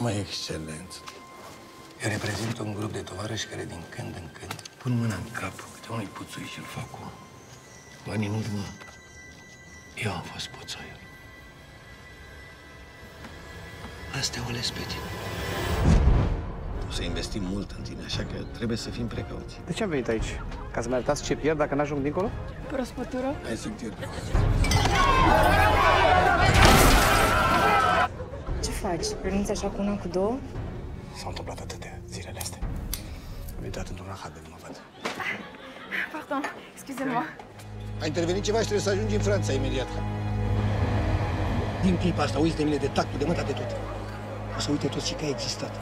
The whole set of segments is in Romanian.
Mă, excelență. Eu reprezint un grup de tovarăși care din când în când pun mâna în cap câte unui puțui și-l fac cu... Cu ani în urmă, eu am fost puțoiul. Asta o ales pe tine. O să investim mult în tine, așa că trebuie să fim precauți. De ce am venit aici? Ca să-mi arătați ce pierd dacă n-ajung dincolo? Prospătură? Hai să pierd. Ce faci? Renunți așa cu una, cu două? S-au întâmplat atâtea zilele astea. Am intrat într-un rahat de nu mă văd. Pardon, excusez-moi. A intervenit ceva și trebuie să ajungi în Franța imediat. Din clipa asta uiți de mine, de tactul, de mâta, de tot. O să uite tot și că a existat.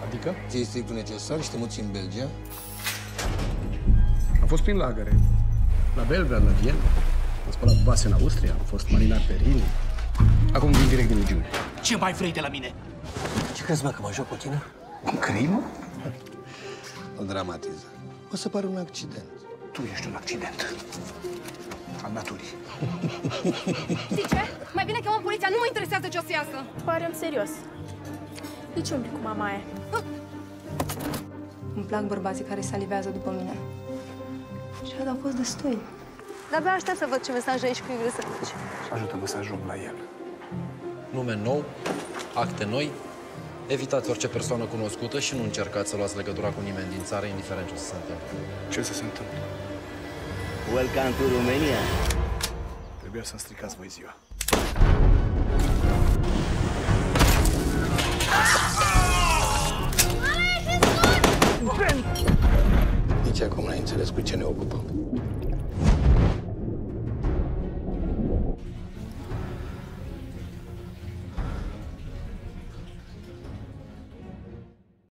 Adică? Ți-e strictul necesar și te muți în Belgia? Am fost prin lagăre. La Belgrad, la Viena. Am spălat vase în Austria. Am fost marinar pe Rin. Acum vin direct din Legiune. Ce mai vrei de la mine? Ce crezi, mă, că mă joc cu tine? În crimă? Nu dramatiza. O să pară un accident. Tu ești un accident. Al naturii. Știi ce? Mai bine chemăm poliția, nu mă interesează ce o să iasă. Pare un serios. De ce umbli cu mama aia? Îmi plac bărbații care salivează după mine. Și au fost destui. De-abia aștept să văd ce mesaj ai și cu iubire să faci. Ajută-mă să ajung la el. Nume nou, acte noi, evitați orice persoană cunoscută și nu încercați să luați legătura cu nimeni din țară, indiferent ce o să se întâmple. Ce să se întâmple? Welcome to Romania. Trebuia să-mi stricați voi ziua. Nici acum n-ai înțeles cu ce ne ocupăm.